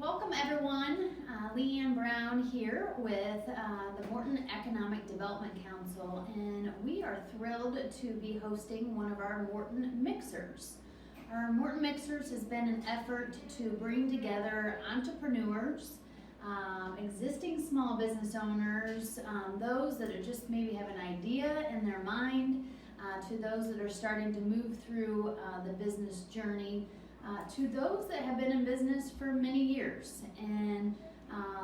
Welcome everyone, Leigh Ann Brown here with the Morton Economic Development Council, and we are thrilled to be hosting one of our Morton Mixers. Our Morton Mixers has been an effort to bring together entrepreneurs, existing small business owners, those that are just maybe have an idea in their mind, to those that are starting to move through the business journey, to those that have been in business for many years. And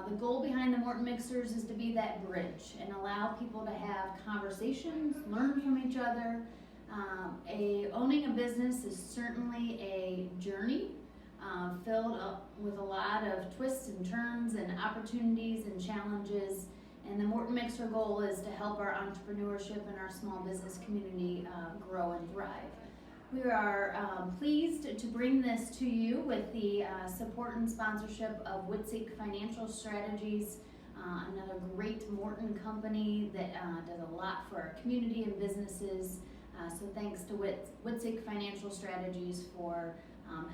the goal behind the Morton Mixers is to be that bridge and allow people to have conversations, learn from each other. Owning a business is certainly a journey filled up with a lot of twists and turns and opportunities and challenges. And the Morton Mixer goal is to help our entrepreneurship and our small business community grow and thrive. We are pleased to bring this to you with the support and sponsorship of Whitsick Financial Strategies, another great Morton company that does a lot for our community and businesses. So thanks to Whitsick Financial Strategies for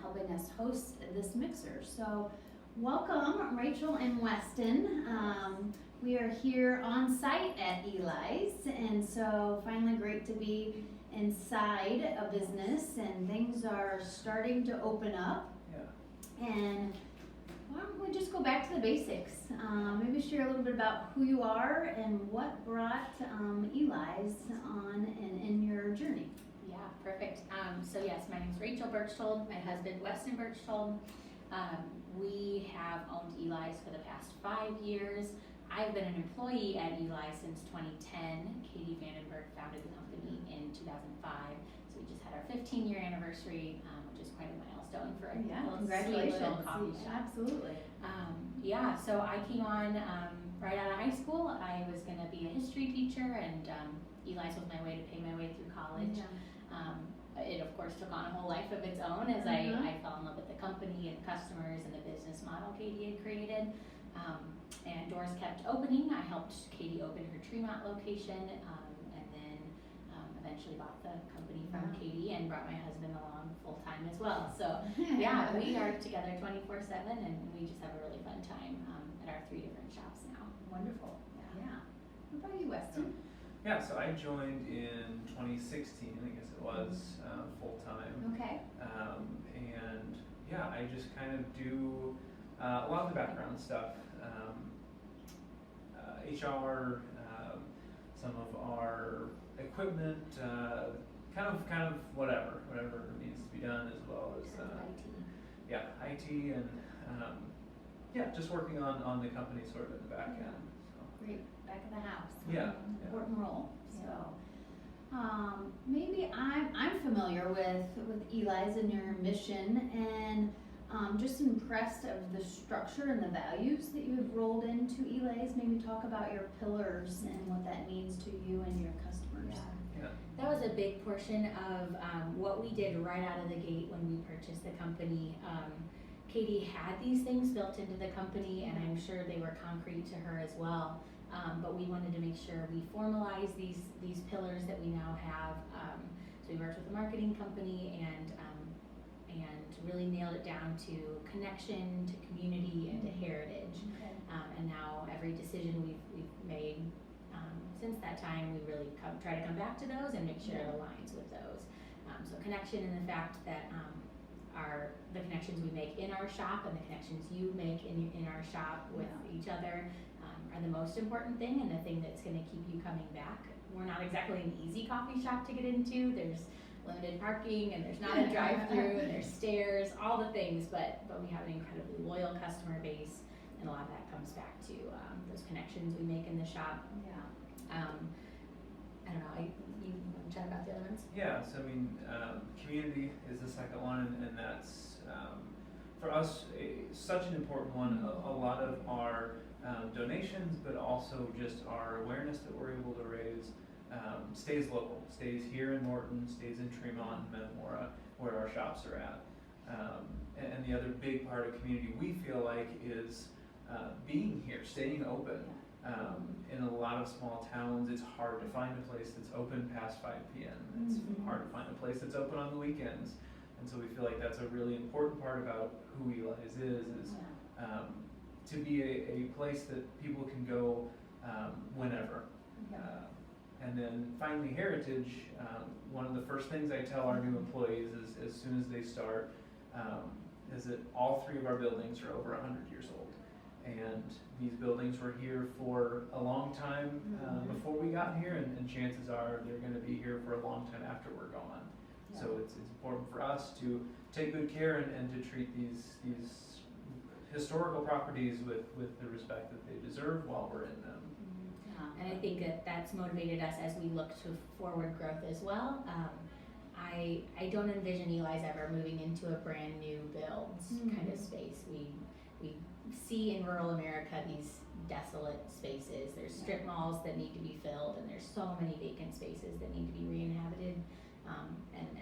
helping us host this mixer. So welcome, Rachel and Weston. We are here on site at Eli's, and so finally great to be inside a business, and things are starting to open up. Yeah. And why don't we just go back to the basics? Maybe share a little bit about who you are and what brought Eli's on and in your journey. Yeah, perfect. So yes, my name is Rachel Berchtold. My husband, Weston Berchtold. We have owned Eli's for the past 5 years. I've been an employee at Eli since 2010. Katie Vandenberg founded the company in 2005. So we just had our 15-year anniversary, which is quite a milestone for a congratulations. Little coffee shop. Absolutely. So I came on right out of high school. I was going to be a history teacher, and Eli's was my way to pay my way through college. Yeah. It of course took on a whole life of its own as I fell in love with the company and customers and the business model Katie had created. And doors kept opening. I helped Katie open her Tremont location, and then eventually bought the company from Katie and brought my husband along full time as well. So yeah, we are together 24/7, and we just have a really fun time at our 3 different shops now. Wonderful. Yeah. What about you, Weston? Yeah, so I joined in 2016, I guess it was, full time. Okay. And yeah, I just kind of do a lot of the background stuff. HR, some of our equipment, kind of whatever needs to be done, as well as IT and just working on the company sort of at the back end. So. Great, back of the house. Yeah. Important role. So maybe I'm familiar with Eli's and your mission, and just impressed of the structure and the values that you have rolled into Eli's. Maybe talk about your pillars and what that means to you and your customers. Yeah. That was a big portion of what we did right out of the gate when we purchased the company. Katie had these things built into the company, and I'm sure they were concrete to her as well. But we wanted to make sure we formalized these pillars that we now have. So we worked with a marketing company and really nailed it down to connection, to community, and to heritage. Okay. And now every decision we've made since that time, we really try to come back to those and make sure it aligns with those. So connection in the fact that the connections we make in our shop and the connections you make in our shop with each other are the most important thing, and the thing that's going to keep you coming back. We're not exactly an easy coffee shop to get into. There's limited parking, and there's not a drive-through, and there's stairs, all the things, but we have an incredibly loyal customer base, and a lot of that comes back to those connections we make in the shop. I don't know, you want to chat about the other ones? Yeah, so I mean, community is the second one, and that's for us such an important one. A lot of our donations, but also just our awareness that we're able to raise stays local, stays here in Morton, stays in Tremont and Metamora, where our shops are at. And the other big part of community we feel like is being here, staying open. In a lot of small towns, it's hard to find a place that's open past 5 p.m. It's hard to find a place that's open on the weekends. And so we feel like that's a really important part about who Eli's is to be a place that people can go whenever. And then finally, heritage. One of the first things I tell our new employees is, as soon as they start, is that all 3 of our buildings are over 100 years old. And these buildings were here for a long time before we got here, and chances are they're going to be here for a long time after we're gone. Yeah. So it's important for us to take good care and to treat these historical properties with the respect that they deserve while we're in them. And I think that that's motivated us as we look to forward growth as well. I don't envision Eli's ever moving into a brand new build kind of space. We see in rural America these desolate spaces. There's strip malls that need to be filled, and there's so many vacant spaces that need to be re-inhabited.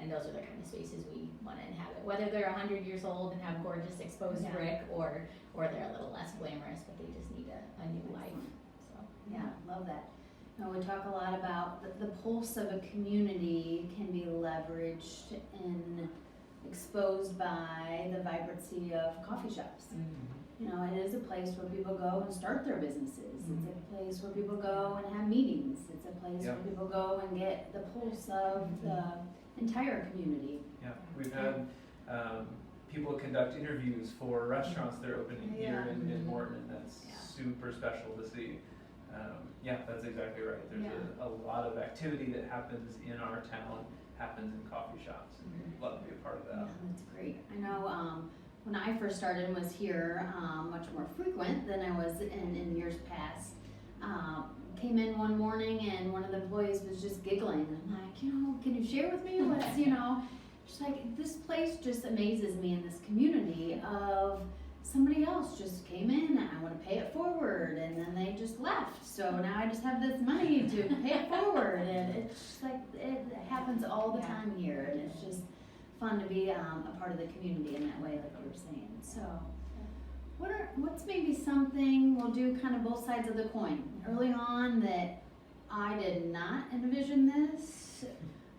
And those are the kind of spaces we want to inhabit, whether they're 100 years old and have gorgeous exposed brick, or they're a little less glamorous, but they just need a new life. So Yeah, love that. Now, we talk a lot about the pulse of a community can be leveraged and exposed by the vibrancy of coffee shops. You know, it is a place where people go and start their businesses. It's a place where people go and have meetings. It's a place where people go and get the pulse of the entire community. Yeah, we've had people conduct interviews for restaurants that are opening here in Morton, and that's super special to see. That's exactly right. There's a lot of activity that happens in our town, happens in coffee shops, and we'd love to be a part of that. Yeah, that's great. I know when I first started and was here, much more frequent than I was in years past. Came in one morning and one of the employees was just giggling. I'm like, can you share with me what's, she's like, this place just amazes me in this community of somebody else just came in and I want to pay it forward, and then they just left. So now I just have this money to pay it forward, and it's just like, it happens all the time here, and it's just fun to be a part of the community in that way, like you were saying. So what's maybe something, we'll do kind of both sides of the coin. Early on that I did not envision this,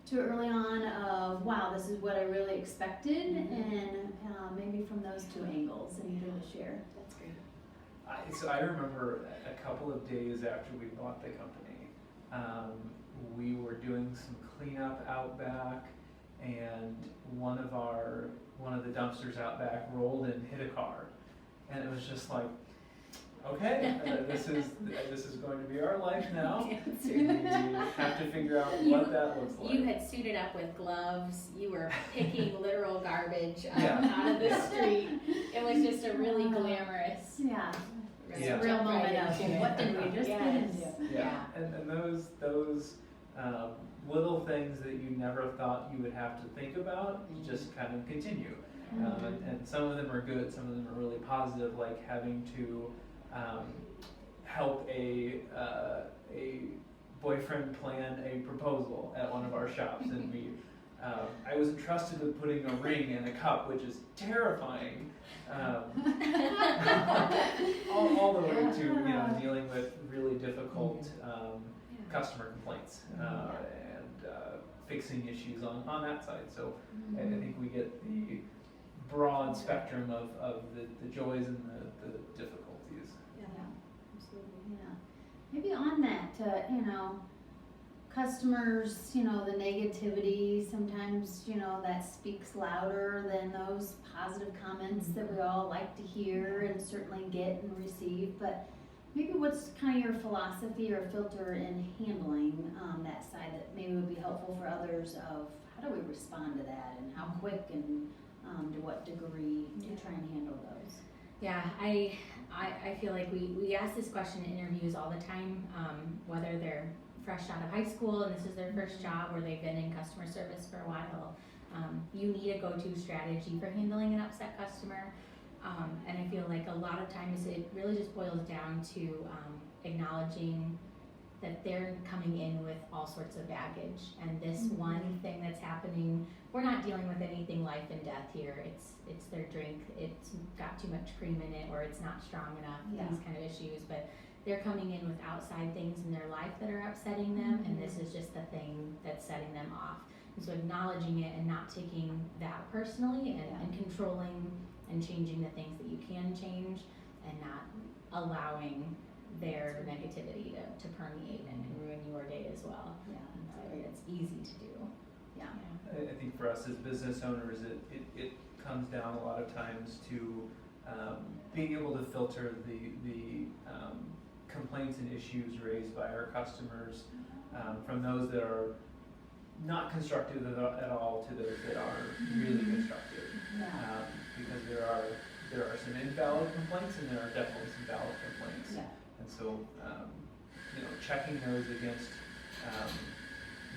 to early on of, wow, this is what I really expected, and maybe from those 2 angles, anything to share? that's great. So I remember a couple of days after we bought the company, we were doing some cleanup out back, and one of the dumpsters out back rolled and hit a car, and it was just like, okay, this is going to be our life now. We have to figure out what that looks like. You had suited up with gloves. You were picking literal garbage out of the street. It was just a really glamorous. Real moment of what did we just get into? And those little things that you never thought you would have to think about just kind of continue. And some of them are good, some of them are really positive, like having to help a boyfriend plan a proposal at one of our shops, and I was entrusted with putting a ring in a cup, which is terrifying. All the way to dealing with really difficult customer complaints and fixing issues on that side. So I think we get the broad spectrum of the joys and the difficulties. Absolutely. Maybe on that, customers, the negativity, sometimes, that speaks louder than those positive comments that we all like to hear and certainly get and receive. But maybe what's kind of your philosophy or filter in handling that side that maybe would be helpful for others of how do we respond to that, and how quick and to what degree to try and handle those? Yeah, I feel like we ask this question in interviews all the time, whether they're fresh out of high school and this is their first job, or they've been in customer service for a while. You need a go-to strategy for handling an upset customer, and I feel like a lot of times it really just boils down to acknowledging that they're coming in with all sorts of baggage, and this one thing that's happening, we're not dealing with anything life and death here. It's their drink, it's got too much cream in it, or it's not strong enough, these kind of issues, but they're coming in with outside things in their life that are upsetting them, and this is just the thing that's setting them off. And so acknowledging it and not taking that personally and controlling and changing the things that you can change and not allowing their negativity to permeate and ruin your day as well. Yeah, And so it's easy to do. yeah. I think for us as business owners, it comes down a lot of times to being able to filter the complaints and issues raised by our customers from those that are not constructive at all to those that are really constructive. Yeah. Because there are some invalid complaints and there are definitely some valid complaints. Yeah. And so, checking those against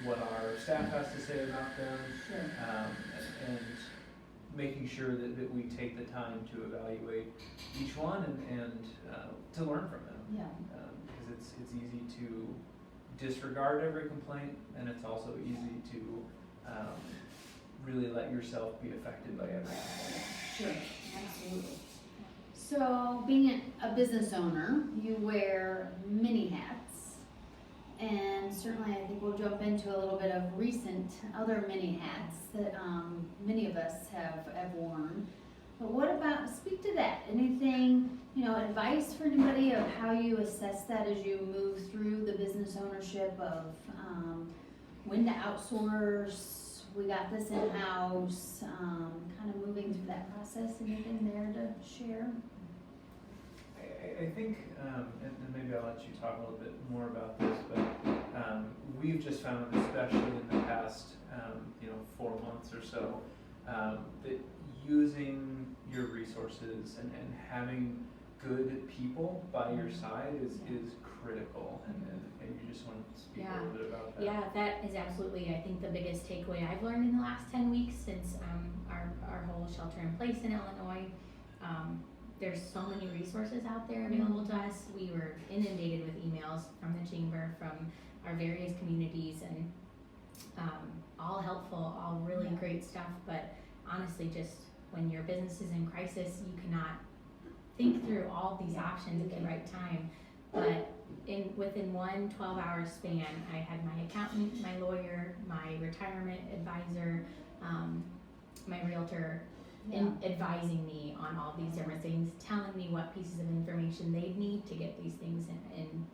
what our staff has to say about them, Sure. and making sure that we take the time to evaluate each one and to learn from them. Yeah. Because it's easy to disregard every complaint, and it's also easy to really let yourself be affected by every complaint. Sure, absolutely. So, being a business owner, you wear many hats, and certainly I think we'll jump into a little bit of recent other many hats that many of us have worn. But what about, speak to that, anything, advice for anybody of how you assess that as you move through the business ownership of when to outsource, we got this in-house, kind of moving through that process, anything there to share? I think, and maybe I'll let you talk a little bit more about this, but we've just found, especially in the past, 4 months or so, that using your resources and having good people by your side is critical, and you just want to speak a little bit about that. Yeah, that is absolutely, I think, the biggest takeaway I've learned in the last 10 weeks since our whole shelter in place in Illinois. There's so many resources out there available to us. We were inundated with emails from the chamber, from our various communities, and all helpful, all really great stuff. But honestly, just when your business is in crisis, you cannot think through all these options at the right time. But within one 12-hour span, I had my accountant, my lawyer, my retirement advisor, my realtor advising me on all these different things, telling me what pieces of information they need to get these things in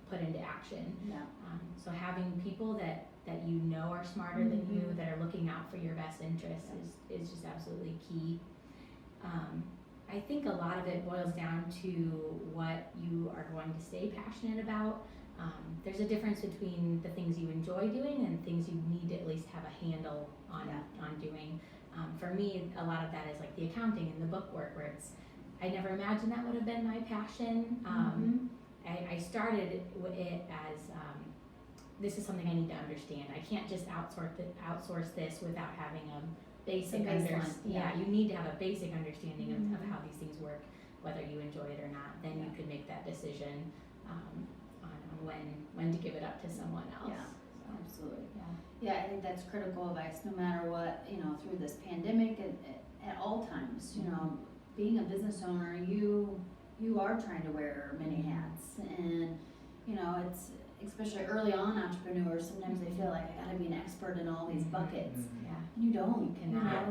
put into action. Yeah. So having people that are smarter than you, that are looking out for your best interests is just absolutely key. I think a lot of it boils down to what you are going to stay passionate about. There's a difference between the things you enjoy doing and things you need to at least have a handle on doing. For me, a lot of that is like the accounting and the book work, where I never imagined that would have been my passion. I started it as this is something I need to understand. I can't just outsource this without having a basic understanding. Yeah, you need to have a basic understanding of how these things work, whether you enjoy it or not. Then you could make that decision on when to give it up to someone else. Yeah. So, Absolutely. yeah. Yeah, I think that's critical advice, no matter what, through this pandemic and at all times, being a business owner, you are trying to wear many hats, and, it's, especially early on entrepreneurs, sometimes they feel like I gotta be an expert in all these buckets, and you don't. You cannot.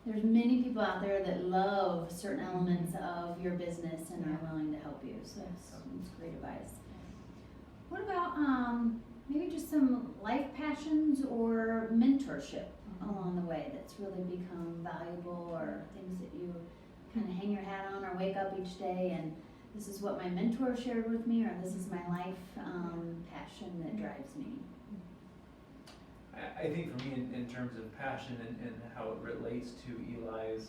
There's many people out there that love certain elements of your business and are willing to help you, so that's great advice. What about, maybe just some life passions or mentorship along the way that's really become valuable, or things that you kind of hang your hat on or wake up each day and this is what my mentor shared with me, or this is my life passion that drives me? I think for me, in terms of passion and how it relates to Eli's,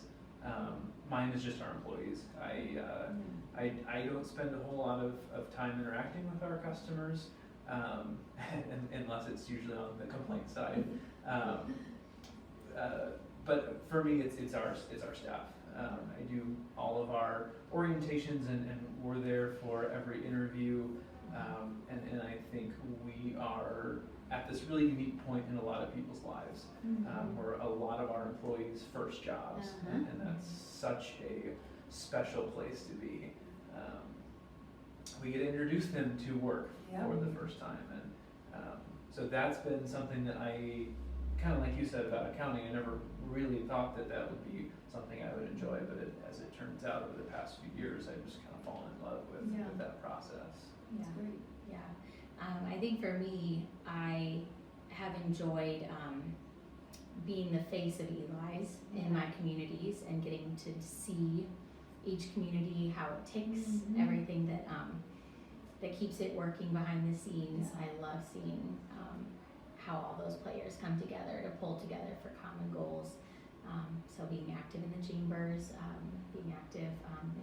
mine is just our employees. I don't spend a whole lot of time interacting with our customers, unless it's usually on the complaint side. But for me, it's our staff. I do all of our orientations, and we're there for every interview. And I think we are at this really unique point in a lot of people's lives, where a lot of our employees' first jobs, and that's such a special place to be. We get to introduce them to work for the first time, and so that's been something that I kind of like you said about accounting, I never really thought that that would be something I would enjoy, but as it turns out over the past few years, I've just kind of fallen in love with that process. That's great. Yeah. I think for me, I have enjoyed being the face of Eli's in my communities and getting to see each community, how it takes, everything that that keeps it working behind the scenes. I love seeing how all those players come together to pull together for common goals. So being active in the chambers, being active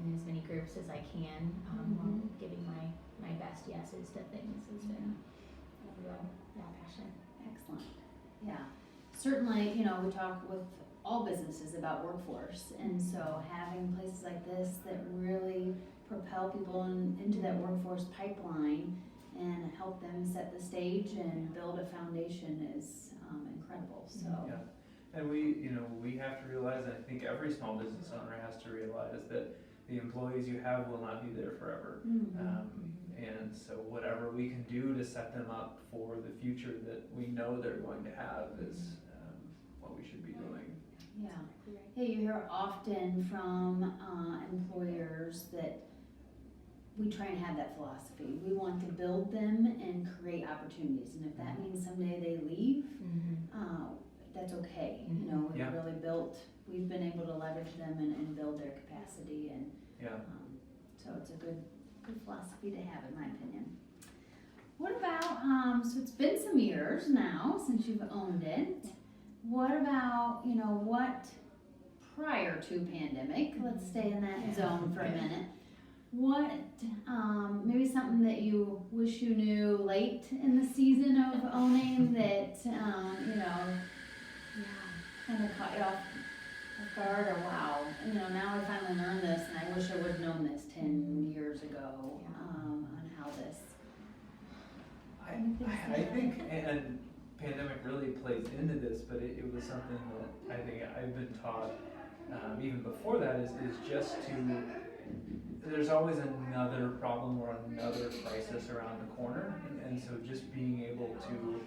in as many groups as I can, while giving my best yeses to things has been a real passion. Excellent. Yeah. Certainly, we talk with all businesses about workforce, and so having places like this that really propel people into that workforce pipeline and help them set the stage and build a foundation is incredible. So. Yeah. And we have to realize, and I think every small business owner has to realize, that the employees you have will not be there forever. And so whatever we can do to set them up for the future that we know they're going to have is what we should be doing. Yeah. Yeah, you hear often from employers that we try and have that philosophy. We want to build them and create opportunities, and if that means someday they leave, that's okay. We've been able to leverage them and build their capacity, and so it's a good philosophy to have, in my opinion. What about, so it's been some years now since you've owned it. What about, what prior to pandemic, let's stay in that zone for a minute. What, maybe something that you wish you knew late in the season of owning that, kind of caught you off guard, or wow, now I finally learned this and I wish I would have known this 10 years ago, on how this. I think, and pandemic really plays into this, but it was something that I think I've been taught, even before that, is just there's always another problem or another crisis around the corner, and so just being able to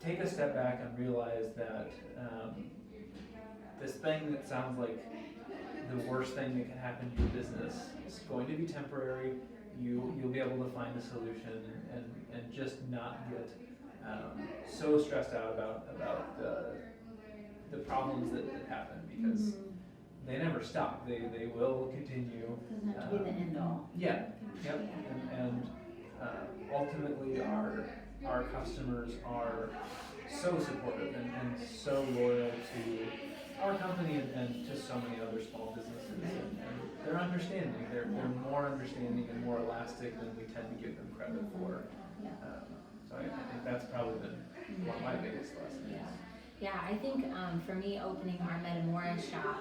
take a step back and realize that this thing that sounds like the worst thing that can happen to your business is going to be temporary. You'll be able to find a solution and just not get so stressed out about the problems that happen, because they never stop. They will continue. Doesn't have to be the end all. Yeah. Yep. And ultimately our customers are so supportive and so loyal to our company and to so many other small businesses, and they're understanding. They're more understanding and more elastic than we tend to give them credit for. So I think that's probably been one of my biggest lessons. Yeah, I think for me, opening our Metamora shop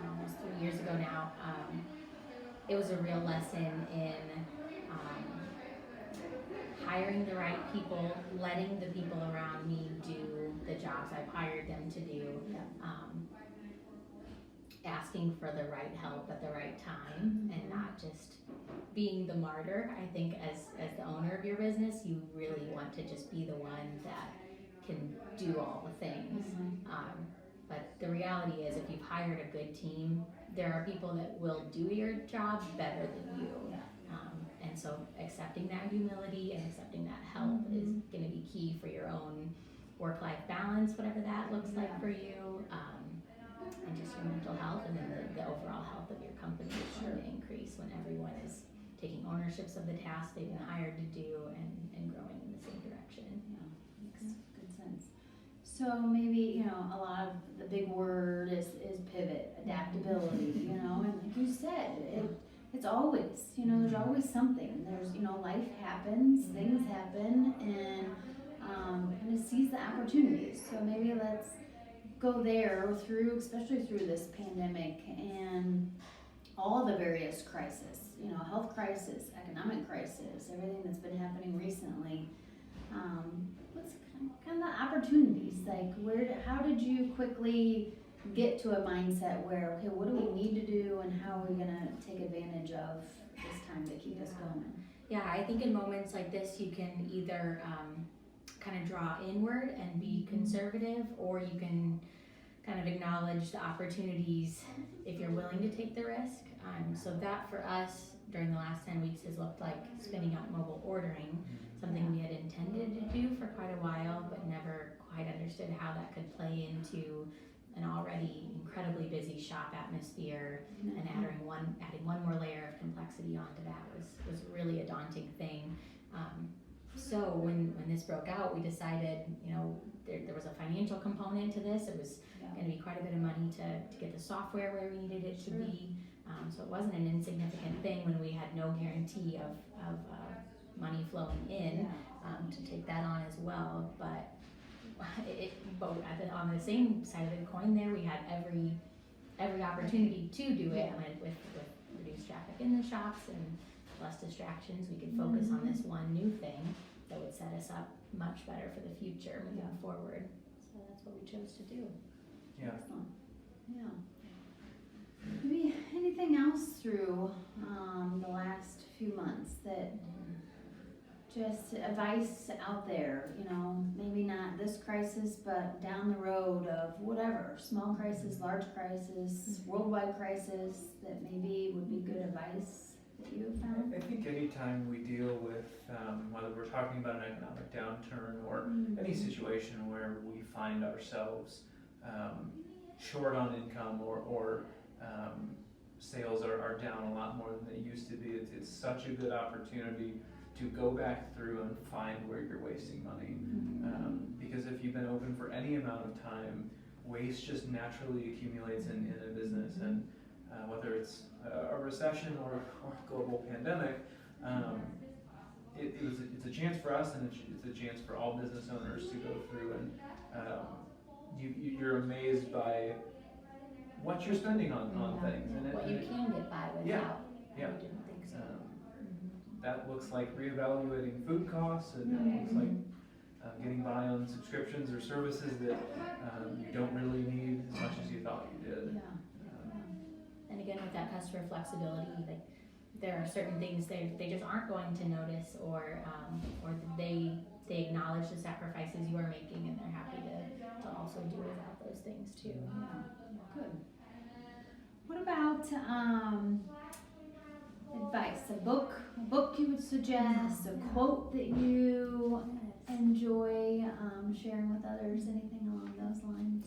almost 3 years ago now, it was a real lesson in hiring the right people, letting the people around me do the jobs I've hired them to do, asking for the right help at the right time, and not just being the martyr. I think as the owner of your business, you really want to just be the one that can do all the things. But the reality is, if you've hired a good team, there are people that will do your job better than you. And so accepting that humility and accepting that help is going to be key for your own work-life balance, whatever that looks like for you, and just your mental health, and then the overall health of your company is going to increase when everyone is taking ownerships of the tasks they've been hired to do and growing in the same direction. Makes good sense. So maybe, a lot of the big word is pivot, adaptability, and like you said, it's always, there's always something. There's, life happens, things happen, and kind of seize the opportunities. So maybe let's go there especially through this pandemic and all the various crises, health crisis, economic crisis, everything that's been happening recently. What's kind of the opportunities? Like, how did you quickly get to a mindset where, okay, what do we need to do, and how are we going to take advantage of this time to keep us going? Yeah, I think in moments like this, you can either kind of draw inward and be conservative, or you can kind of acknowledge the opportunities if you're willing to take the risk. So that for us during the last 10 weeks has looked like spinning up mobile ordering, something we had intended to do for quite a while, but never quite understood how that could play into an already incredibly busy shop atmosphere, and adding one more layer of complexity onto that was really a daunting thing. So when this broke out, we decided, there was a financial component to this. It was going to be quite a bit of money to get the software where we needed it to be. So it wasn't an insignificant thing when we had no guarantee of money flowing in to take that on as well. But on the same side of the coin, there we had every opportunity to do it. With reduced traffic in the shops and less distractions, we could focus on this one new thing that would set us up much better for the future moving forward. So that's what we chose to do. Yeah. Excellent. Yeah. Maybe anything else through the last few months that just advice out there, maybe not this crisis, but down the road of whatever, small crisis, large crisis, worldwide crisis, that maybe would be good advice that you have found? I think anytime we deal with, whether we're talking about an economic downturn or any situation where we find ourselves short on income or sales are down a lot more than they used to be, it's such a good opportunity to go back through and find where you're wasting money. Because if you've been open for any amount of time, waste just naturally accumulates in a business. And whether it's a recession or a global pandemic, it's a chance for us, and it's a chance for all business owners to go through, and you're amazed by what you're spending on things. And what you can get by without. Yeah. I didn't think so. That looks like reevaluating food costs. It looks like getting by on subscriptions or services that you don't really need as much as you thought you did. And again, with that customer flexibility, there are certain things they just aren't going to notice, or they acknowledge the sacrifices you are making, and they're happy to also do without those things too. Good. What about advice? A book you would suggest, a quote that you enjoy sharing with others, anything along those lines?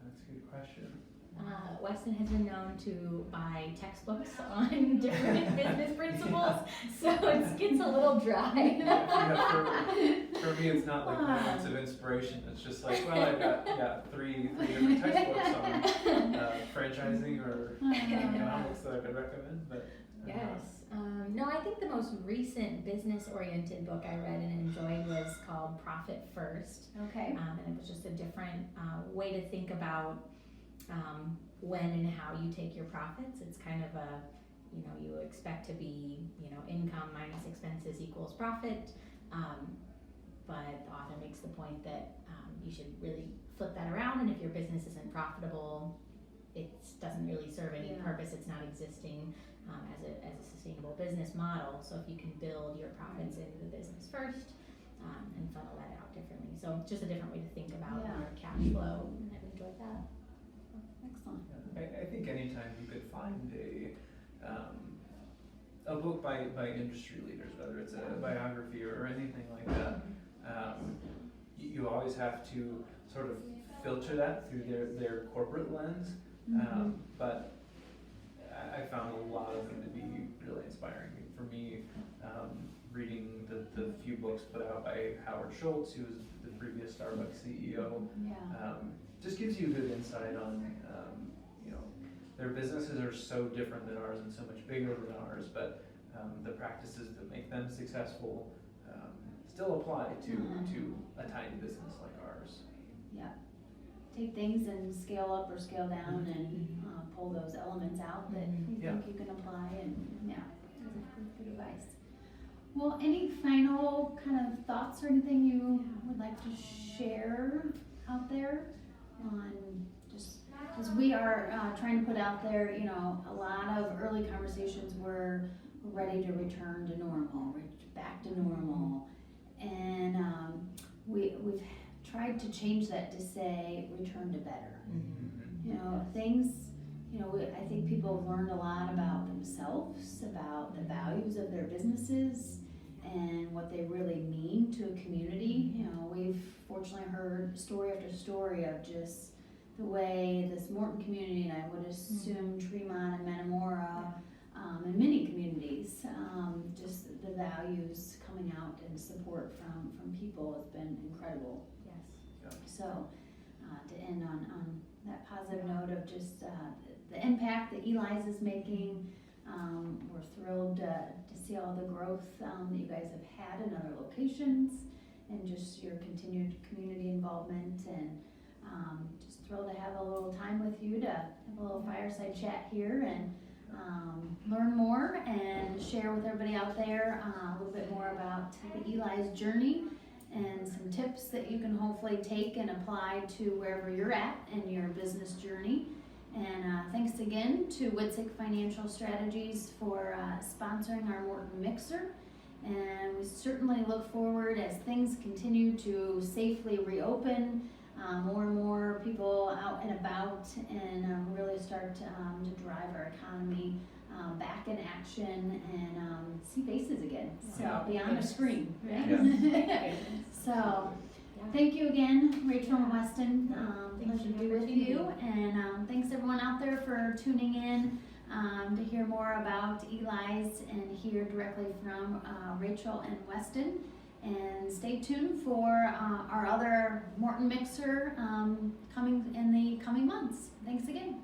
That's a good question. Weston has been known to buy textbooks on different business principles, so it gets a little dry. For me, it's not like moments of inspiration. It's just like, well, I've got three different textbooks on franchising or economics that I could recommend. But yes. No, I think the most recent business-oriented book I read and enjoyed was called Profit First. Okay. And it was just a different way to think about when and how you take your profits. It's kind of you expect to be, income minus expenses equals profit. But the author makes the point that you should really flip that around, and if your business isn't profitable, it doesn't really serve any purpose. It's not existing as a sustainable business model. So if you can build your profits into the business first and funnel that out differently. So just a different way to think about your cash flow, and I've enjoyed that. Excellent. I think anytime you could find a book by industry leaders, whether it's a biography or anything like that, you always have to sort of filter that through their corporate lens. But I found a lot of them to be really inspiring. For me, reading the few books put out by Howard Schultz, who was the previous Starbucks CEO, just gives you a good insight on, their businesses are so different than ours and so much bigger than ours, but the practices that make them successful still apply to a tiny business like ours. Yeah. Take things and scale up or scale down and pull those elements out that you think you can apply, and that's good advice. Well, any final kind of thoughts or anything you would like to share out there on just because we are trying to put out there, a lot of early conversations were ready to return to normal, back to normal, and we've tried to change that to say return to better. Mm-hmm. You know, things, you know, I think people have learned a lot about themselves, about the values of their businesses, and what they really mean to a community. You know, we've fortunately heard story after story of just the way this Morton community, and I would assume Tremont and Metamora, and many communities, just the values coming out and support from people has been incredible. Yes. So, to end on that positive note of just the impact that Eli's is making, we're thrilled to see all the growth that you guys have had in other locations, and just your continued community involvement, and just thrilled to have a little time with you to have a little fireside chat here and learn more and share with everybody out there a little bit more about the Eli's journey and some tips that you can hopefully take and apply to wherever you're at in your business journey. And thanks again to Witzik Financial Strategies for sponsoring our Morton Mixer. And we certainly look forward, as things continue to safely reopen, more and more people out and about, and really start to drive our economy back in action, and see faces again. Yeah. So beyond a screen, right? Yeah. So thank you again, Rachel and Weston. Thank Pleasure you to be for with tuning you, and thanks everyone out there for tuning in to hear more about Eli's and hear directly from Rachel and Weston. And stay tuned for our other Morton Mixer coming in the coming months. Thanks again.